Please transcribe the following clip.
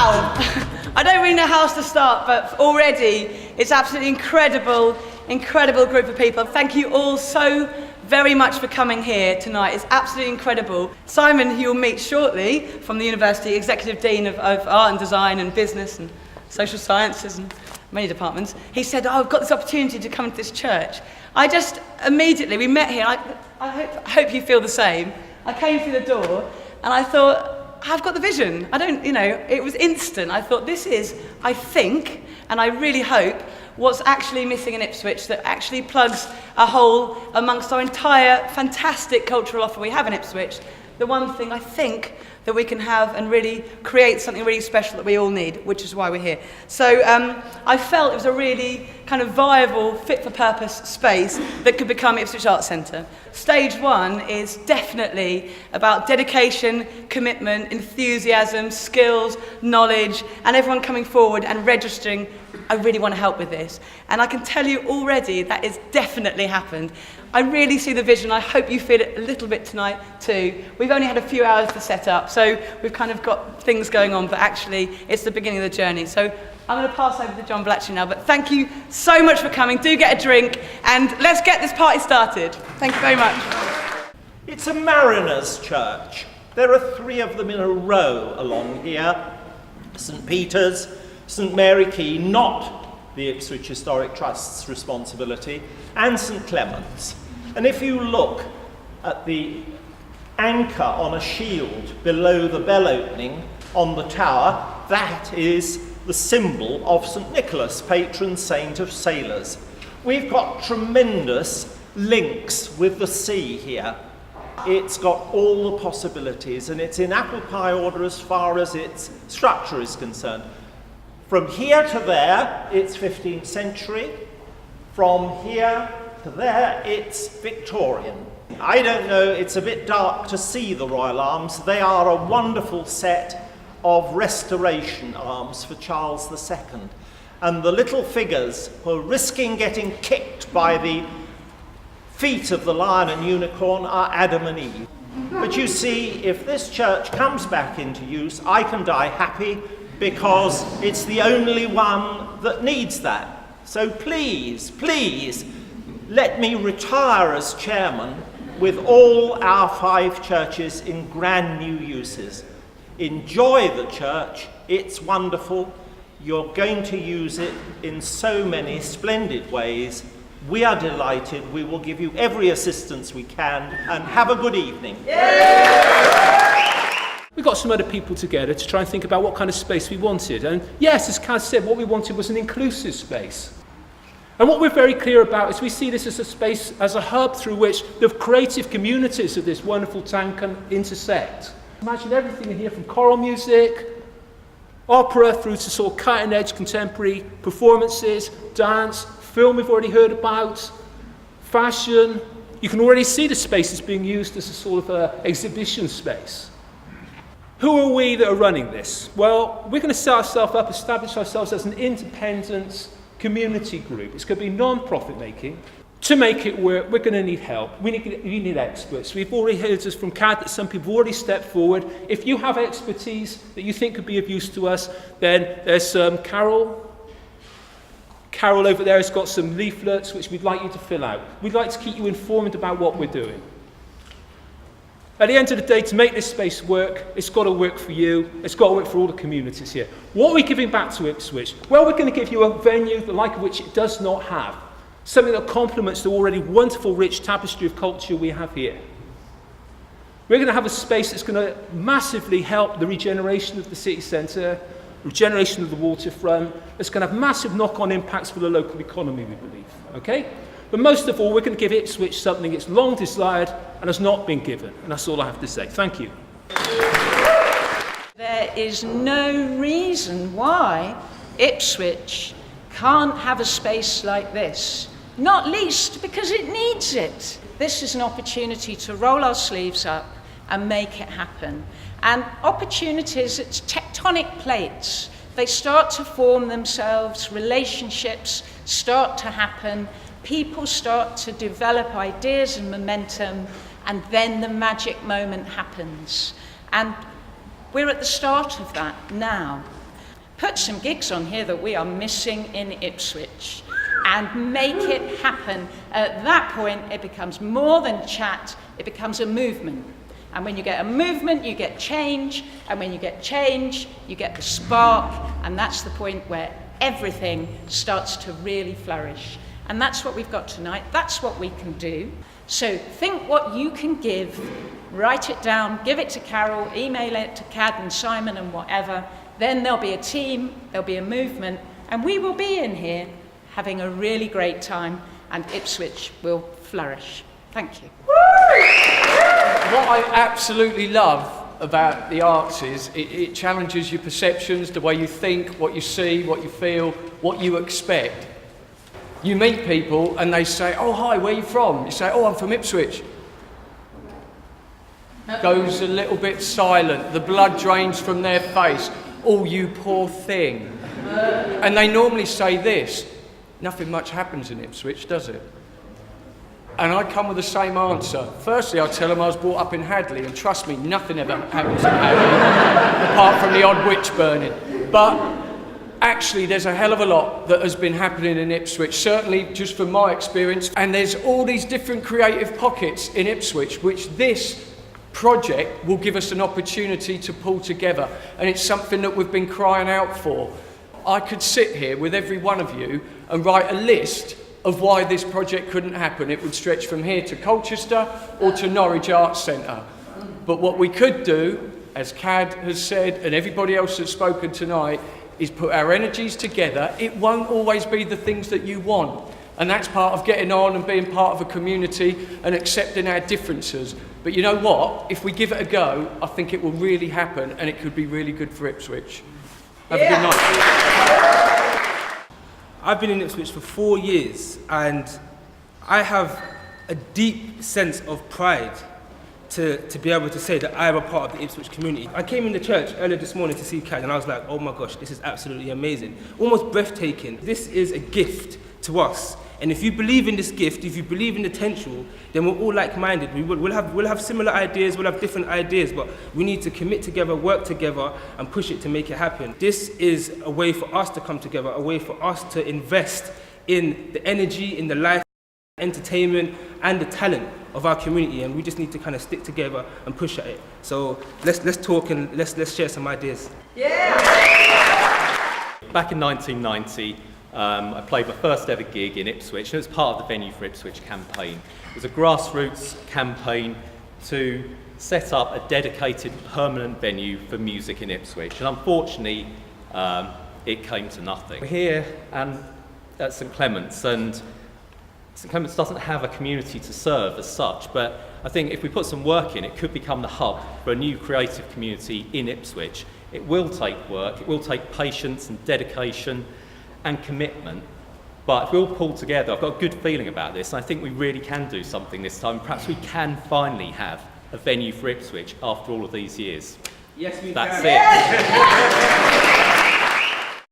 Wow! I don't really know how else to start, but already it's absolutely incredible group of people. Thank you all so very much for coming here tonight. It's absolutely incredible. Simon, who you'll meet shortly from the university, Executive Dean of Art and Design and Business and Social Sciences and many departments, he said, I've got this opportunity to come to this church. I just immediately, we met here, I hope you feel the same. I came through the door and I thought, I've got the vision. It was instant. I thought, this is, I think, and I really hope, what's actually missing in Ipswich, that actually plugs a hole amongst our entire fantastic cultural offer we have in Ipswich. The one thing I think that we can have and really create something really special that we all need, which is why we're here. So I felt it was a really kind of viable, fit-for-purpose space that could become Ipswich Arts Centre. Stage one is definitely about dedication, commitment, enthusiasm, skills, knowledge, and everyone coming forward and registering, I really want to help with this. And I can tell you already that it's definitely happened. I really see the vision. I hope you feel it a little bit tonight too. We've only had a few hours to set up, so we've kind of got things going on, but actually it's the beginning of the journey. So I'm going to pass over to John Blatchley now, but thank you so much for coming. Do get a drink, and let's get this party started. Thank you very much. It's a mariners' church. There are 3 of them in a row along here. St Peter's, St Mary Quay, not the Ipswich Historic Trust's responsibility, and St Clement's. And if you look at the anchor on a shield below the bell opening on the tower, that is the symbol of St Nicholas, patron saint of sailors. We've got tremendous links with the sea here. It's got all the possibilities, and it's in apple pie order as far as its structure is concerned. From here to there, it's 15th century. From here to there, it's Victorian. I don't know, it's a bit dark to see the Royal Arms. They are a wonderful set of restoration arms for Charles II. And the little figures who are risking getting kicked by the feet of the lion and unicorn are Adam and Eve. But you see, if this church comes back into use, I can die happy, because it's the only one that needs that. So please, please, let me retire as chairman with all our 5 churches in grand new uses. Enjoy the church, it's wonderful. You're going to use it in so many splendid ways. We are delighted. We will give you every assistance we can, and have a good evening. We got some other people together to try and think about what kind of space we wanted. And yes, as Kaz said, what we wanted was an inclusive space. And what we're very clear about is we see this as a space, as a hub through which the creative communities of this wonderful town can intersect. Imagine everything in here, from choral music, opera, through to sort of cutting-edge contemporary performances, dance, film we've already heard about, fashion. You can already see the space is being used as a sort of exhibition space. Who are we that are running this? Well, we're going to set ourselves up, establish ourselves as an independent community group. It's going to be non-profit making. To make it work, we're going to need help. We need experts. We've already heard this from Cad that some people have already stepped forward. If you have expertise that you think could be of use to us, then there's Carol. Carol over there has got some leaflets which we'd like you to fill out. We'd like to keep you informed about what we're doing. At the end of the day, to make this space work, it's got to work for you. It's got to work for all the communities here. What are we giving back to Ipswich? Well, we're going to give you a venue the like of which it does not have. Something that complements the already wonderful, rich tapestry of culture we have here. We're going to have a space that's going to massively help the regeneration of the city centre, regeneration of the waterfront. It's going to have massive knock-on impacts for the local economy, we believe. Okay? But most of all, we're going to give Ipswich something it's long desired and has not been given. And that's all I have to say. Thank you. There is no reason why Ipswich can't have a space like this, not least because it needs it. This is an opportunity to roll our sleeves up and make it happen. And opportunities, it's tectonic plates. They start to form themselves, relationships start to happen, people start to develop ideas and momentum, and then the magic moment happens. And we're at the start of that now. put some gigs on here that we are missing in Ipswich and make it happen. At that point, it becomes more than chat, it becomes a movement. And when you get a movement, you get change, and when you get change, you get the spark, and that's the point where everything starts to really flourish. And that's what we've got tonight, that's what we can do. So think what you can give, write it down, give it to Carol, email it to Cad and Simon and whatever. Then there'll be a team, there'll be a movement, and we will be in here having a really great time, and Ipswich will flourish. Thank you. What I absolutely love about the arts is it challenges your perceptions, the way you think, what you see, what you feel, what you expect. You meet people and they say, oh, hi, where are you from? You say, oh, I'm from Ipswich. Goes a little bit silent, the blood drains from their face. Oh, you poor thing. And they normally say this, nothing much happens in Ipswich, does it? And I come with the same answer. Firstly, I tell them I was brought up in Hadley, and trust me, nothing ever happens in Hadley, apart from the odd witch burning. But actually, there's a hell of a lot that has been happening in Ipswich, certainly just from my experience. And there's all these different creative pockets in Ipswich, which this project will give us an opportunity to pull together. And it's something that we've been crying out for. I could sit here with every one of you and write a list of why this project couldn't happen. It would stretch from here to Colchester or to Norwich Arts Centre. But what we could do, as Cad has said, and everybody else that's spoken tonight, is put our energies together. It won't always be the things that you want. And that's part of getting on and being part of a community and accepting our differences. But you know what? If we give it a go, I think it will really happen, and it could be really good for Ipswich. Have a good night. I've been in Ipswich for 4 years, and I have a deep sense of pride to be able to say that I am a part of the Ipswich community. I came in the church earlier this morning to see Cad, and I was like, oh my gosh, this is absolutely amazing. Almost breathtaking. This is a gift to us. And if you believe in this gift, if you believe in the potential, then we're all like-minded. We'll have similar ideas, we'll have different ideas, but we need to commit together, work together, and push it to make it happen. This is a way for us to come together, a way for us to invest in the energy, in the life, entertainment, and the talent of our community, and we just need to kind of stick together and push at it. So let's talk and let's share some ideas. Back in 1990, I played my first ever gig in Ipswich, and it was part of the Venue for Ipswich campaign. It was a grassroots campaign to set up a dedicated permanent venue for music in Ipswich, and unfortunately it came to nothing. We're here at St Clement's, and St Clement's doesn't have a community to serve as such, but I think if we put some work in, it could become the hub for a new creative community in Ipswich. It will take work, it will take patience and dedication and commitment, but if we all pull together, I've got a good feeling about this, and I think we really can do something this time. Perhaps we can finally have a venue for Ipswich after all of these years. Yes, we That's can. it.